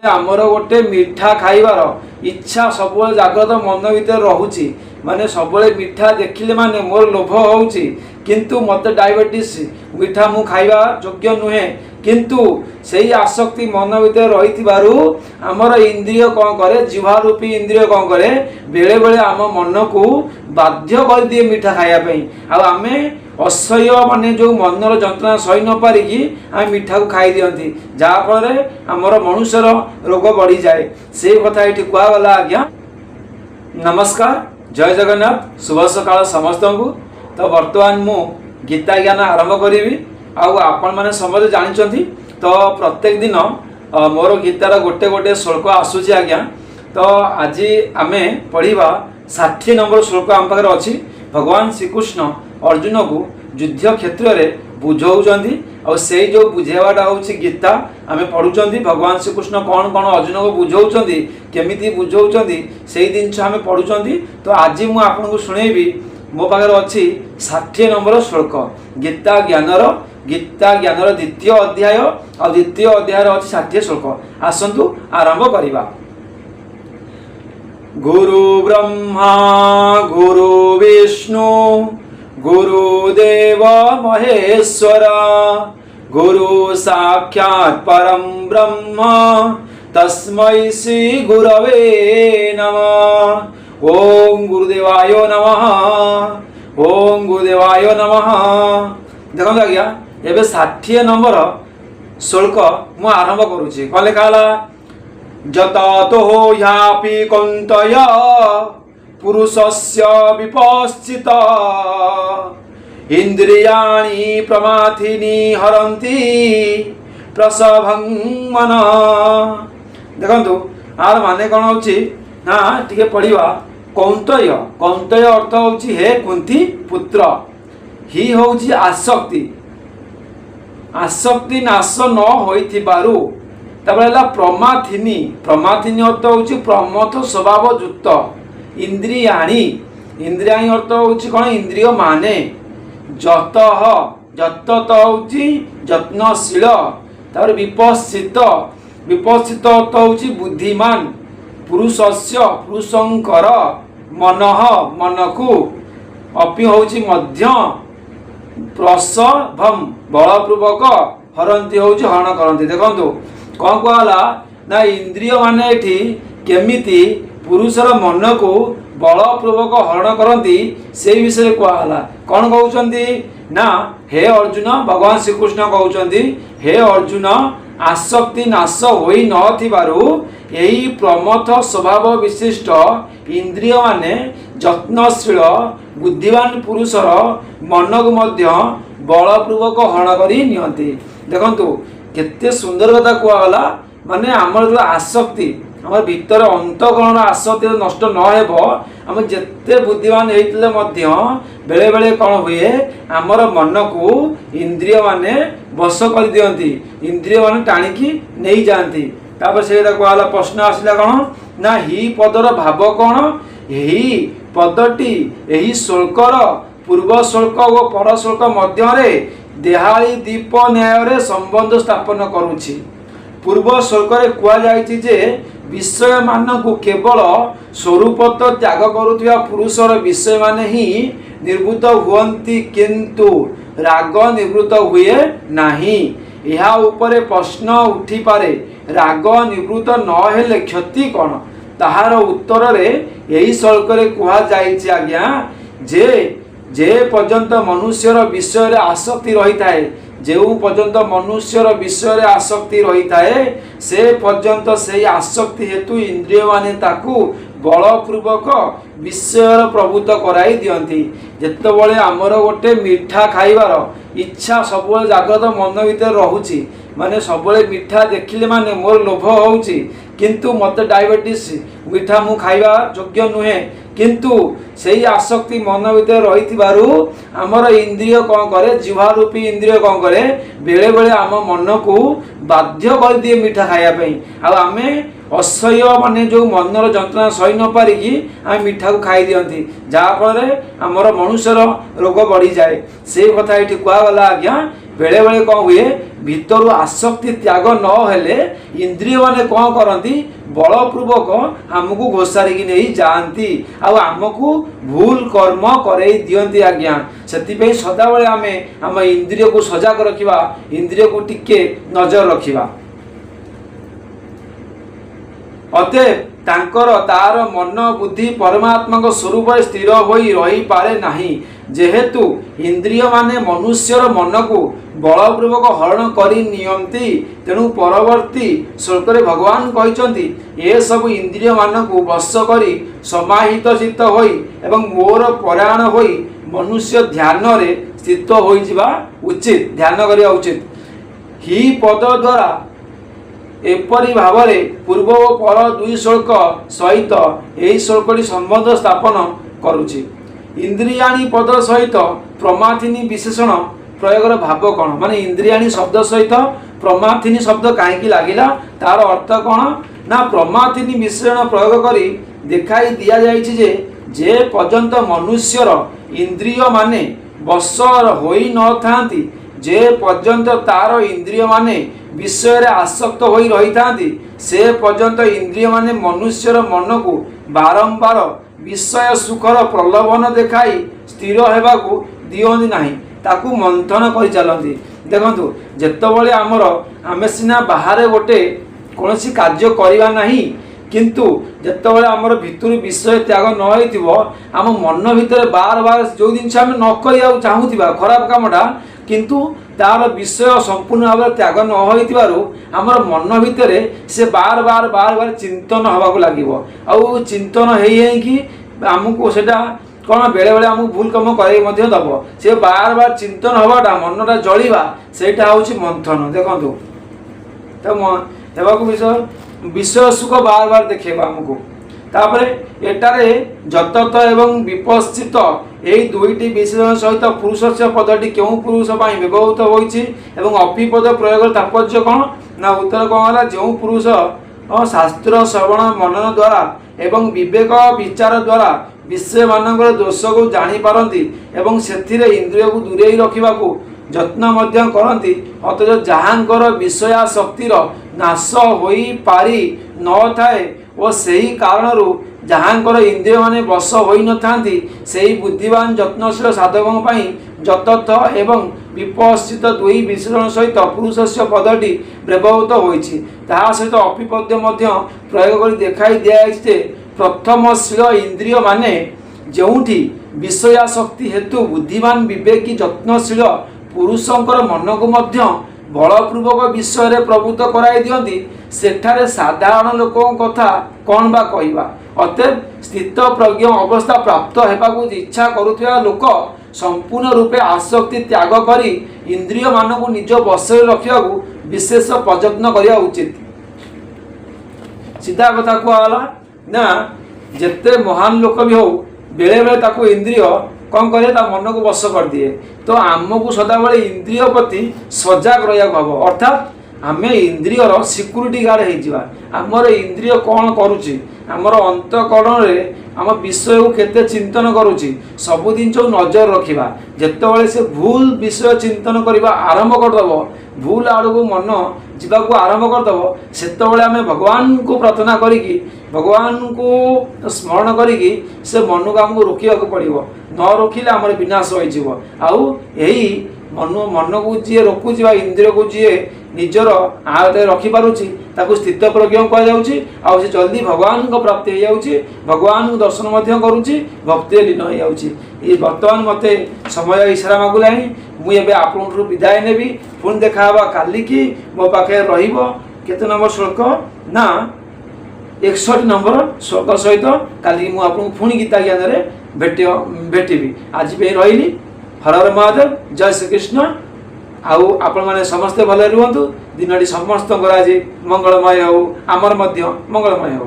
आमर गोटे मिठा खाइबार इच्छा सब जाग्रत मन भीतर रोचे माने सब मिठा देखिले माने मोर लोभ होउची किंतु मत डायबिटीज मिठा मु खाइबा योग्य नुहे किंतु सही आसक्ति मन भीतर रही आमर इंद्रिय कौन करे जिह्वा रूपी इंद्रिय कौन करे बेले बेले आम मन को बाध्य कर दिए मिठा खायापी आम असह्य माने जो मनर जंत्रणा सही न पारिकी आम मिठा को खाई दियंती जहाँफल आमर मनुष्यर रोग बढ़ी जाए से कथा ये कहगला। आज्ञा नमस्कार, जय जगन्नाथ, शुभ सकाळ समस्त को। तो बर्तमान मु गीता ज्ञान आरंभ करी आपण मैंने समझ जानी तो प्रत्येक दिन मोर गीतार गोटे गोटे श्लोक आसूची। आज्ञा तो आज आम पढ़ा 60 नंबर श्लोक आम पाखे अच्छी। भगवान श्रीकृष्ण अर्जुन को युद्ध क्षेत्र में बुझाऊँच और से जो बुझेवाटा हूँ गीता आम पढ़ुं। भगवान श्रीकृष्ण कौन कौन अर्जुन को बुझाऊँच केमी बुझाऊँच से जिन आम पढ़ुं। तो आज मुझे आपको शुणेबी मो पाखे अच्छी 60 नंबर श्लोक गीता ज्ञानर द्वितीय अध्याय और द्वितीय अध्याय अच्छी 60 श्लोक। आसतु आरंभ करवा। गुरु ब्रह्मा गुरु विष्णु गुरुदेव महेश्वर गुरु साक्षात् परम ब्रह्म तस्मै श्री गुरवे नमः। ओम गुरुदेवाय नमः, ओम गुरुदेवाय नमः। देखो आज्ञा एबे 60 नंबर श्लोक मु आरंभ करुछि। कौन लिखा जतो ह्यापि कौन्तय पुरुषस्य विपश्चित इंद्रियाणि प्रमाथिनी हरन्ति प्रसभं मन। देखंतु आर माने कौन होछि ना टिके पढ़िबा। कौन्तय कौन्तय अर्थ होछि हे कुंती पुत्र। ही होछि आसक्ति, आसक्ति नाश न होइथिबारु। तबला प्रमाथिनी, प्रमाथिनी अर्थ होछि प्रमथ स्वभाव युक्त। इंद्रियाणि, इंद्रियाणि अर्थ होछि कोन इंद्रिय माने। जतः जतत होछि यत्नशील। तापर विपस्सित, विपस्सित अर्थ होछि बुद्धिमान। पुरुषस्य पुरुषंकर मनः, मनकु अपि होछि मध्य प्रसभम बलपूर्वक हरंती होछि हरण करंती। देखंतु कौन कहला ना इंद्रिय माने एठी केमिति पुरुषर मन को बलपूर्वक हरण करंती से विषय कहला। कौन कहउचंती ना हे अर्जुन, भगवान श्रीकृष्ण कहउचंती हे अर्जुन आसक्ति नाश होई नथिबारु एही प्रमथ स्वभाव विशिष्ट इंद्रिय माने यत्नशील बुद्धिमान पुरुषर मन को मध्य बलपूर्वक हरण करी नियंती। देखंतु केते सुंदर कथा कहगला। माने आमर जो आसक्ति आम भीतर अंतकरण आसक्ति नष्ट न हेबो आम जेते बुद्धिमान हेइतले मध्य बेले बेले कौन हुए आमर मन को इंद्रिय माने वश कर दियंती, इंद्रिय माने टाणिकी नहीं जाती। तापर से कहला प्रश्न आसला कौन ना ही पदर भाव कौन। यही पदटी यही श्लोकर पूर्व श्लोक और पर श्लोक मध्य देहाली दीप न्याय संबंध स्थापन करुछि। पूर्व श्लोक कहुई जे विषय मान को केवल स्वरूपत त्याग करुवा पुरुषर विषय माने ही निर्वृत हुअन्ति किंतु राग निवृत्त हुए नाही। यह उपरे प्रश्न उठी पारे राग निवृत्त न हेले क्षति कौन। ताहार उत्तर रे यही श्लोक कहुई आज्ञा जे पर्यंत मनुष्यर विषय आसक्ति रही थाए, जो पर्यंत मनुष्यर विषय आसक्ति रही थाए से पर्यंत से आसक्ति हेतु इंद्रिय माने ताकू बलपूर्वक विषय प्रभुत्व कराई दियंती। जेतेबेले आमर गोटे मिठा खाइबार इच्छा सब जाग्रत मन भीतर रोचे माने सब मिठा देखिले माने मोर लोभ होउची किंतु मत डायबिटीज मिठा मु खाइबा योग्य नुहे किंतु सही आसक्ति मन भीतर रही आमर इंद्रिय कौन करे जिह्वा रूपी इंद्रिय कौन करे बेले बेले आम मन को बाध्य कर दिए मिठा खायापी आम असह्य माने जो मनर जंत्रणा सही न पारिकी आम मिठा को खाई दियंती जहाँफल आमर मनुष्यर रोग बढ़ी जाए से कथा ये कहगला। आज्ञा बेले बेले कौन हुए भितर आसक्ति त्याग न हेले इंद्रिय माने कौन करती बलपूर्वक आमको घोषारिकी नहीं जाती आमको भूल कर्म करे दियंती आज्ञा से सदा बेले आम आम इंद्रिय को सजग रखा इंद्रिय को टिके नजर रखा अतएव तांकर तार मन बुद्धि परमात्मा स्वरूप स्थिर होई रही पारे नहीं जेहेतु इंद्रिय माने मनुष्यर मन को बलपूर्वक हरण करी नियंती तेणु परवर्ती श्लोक भगवान कहते ये सब इंद्रिय मान को वश करी समाहित चित्त होई एवं मोर परायण होई मनुष्य ध्यान रे स्थित होई जिबा उचित ध्यान करिया उचित ही पद द्वारा एपरी भाव पूर्व और पर दुई श्लोक सहित यही श्लोक संबंध स्थापन करुछि इंद्रियाणी पद सहित प्रमाथिनी विशेषण प्रयोगर भाव कौन माने इंद्रियाणी शब्द सहित प्रमाथिनी शब्द कहीं लगिला तार अर्थ कौन ना प्रमाथिनी विशेषण प्रयोग करी देखाई दिया जाइछि जे पर्यंत मनुष्यर इंद्रिय माने वश होई न थांती जे पर्यंत तार इंद्रिय माने विषय रे आसक्त होई रही थांती से पर्यंत इंद्रिय माने मनुष्यर मन को बारंबार विषय सुखर प्रलोभन देखाई स्थिर हेबाकू दियंती नाही ताकू मंथन कर चलती देखंतु जेतबळे आमर आमे सिना बाहर गोटे कोनोसी कार्य करिवा नाही किंतु जेतबळे आमर भितर विषय त्याग न होइतिबो आम मन भितर बार बार जो जिनस आमे न करिया चाहूतिबा खराब कामटा किंतु तार विषय संपूर्ण भाव त्याग न होइतिबारु आमर मन भितर से बार बार बार बार चिंतन हवाको लागिबो आउ चिंतन हेइ कि आमको सेटा कौन बेले बेले आमको भूल कम कर दब से बार बार चिंतन हवाटा मनटा जलिबा सेटा होछि मंथन देखंतु तो विषय विषय सुख बार बार देखेबा आमको तापरे एटारे जतत एवं विपस्थित यही दुईटी विशेषण सहित पुरुषस्य पदटी क्यों पुरुष पाई व्यवहृत होइछि एवं अपिपद प्रयोग तात्पर्य कौन ना उत्तर कौन है जो पुरुष शास्त्र श्रवण मनन द्वारा एवं विवेक विचार द्वारा विषय मानकर दोष को जानी पारती एवं सेथिरे इंद्रिय को दूरेई रखिबाकू यत्न मध्य करती अथच जहाँकर विषयाशक्तिर नाश होई पारी न थाए और सही कारणरू जहाँकर इंद्रिय माने वश होई न थांती सही बुद्धिमान यत्नशील साधकों पाई यतथ एवं विपस्थित दुई विशेषण सहित पुरुषस्य पदटी व्यवहृत होइछि ताहा सहित अपिपद्य मध्य प्रयोग कर देखाई दिया प्रथमशील इंद्रिय माने जोठी विषयाशक्ति हेतु बुद्धिमान विवेकी यत्नशील पुरुषंकर मन को मध्य बलपूर्वक विषय रे प्रवृत्त कराई दियंती सेठारे साधारण लोकों कथा कौन बा कहवा अतएव स्थित प्रज्ञ अवस्था प्राप्त हेबाकू इच्छा करुथिबा लोक संपूर्ण रूपे आसक्ति त्याग करी इंद्रिय मान को निज वश रखा विशेष प्रयत्न करिया उचित सीधा कथा कहला ना जिते महान लोक भी हो बेले बेले ताको इंद्रिय कौन करे ता मन को वश कर दिए तो आमको सदाबले इंद्रिय प्रति सजग रहा हम अर्थात आम इंद्रियर सिक्यूरीटी गार्ड हो आमर इंद्रिय कौन करुच्ची आमर अंतकरण रे आम विषय को केते चिंतन करुच्ची सबु जिन नजर रखा जितेबाला से भूल विषय चिंतन करने आरंभ करदेव भूल आड़ को मन जावाक आरंभ करदेव से आम भगवान को प्रार्थना करी भगवान को स्मरण करी से मन को आमको रोकवा पड़ो न रोकिले आम विनाश हो मन को जी रोकुची इंद्रिय को जी निजर आयत रखिपारुची स्थित प्रज्ञ कह जल्दी भगवान को प्राप्ति हो जाऊँगी भगवान को दर्शन करुच्ची भक्ति लीन हो जाऊँगी ये बर्तमान मते समय इशारा मागुला मुझे आप विदाय नेबी पुणी देखा काली की मो पाखे केते नंबर श्लोक ना 61 नंबर श्लोक सहित काली मुझे पुणी गीता ज्ञान भेटी आज रही हर हर महादेव जय श्री कृष्ण आउ आपण माने समस्ते भले रुहंतु दिनटी समस्त आज मंगलमय हो आमर मध्य मंगलमय हो।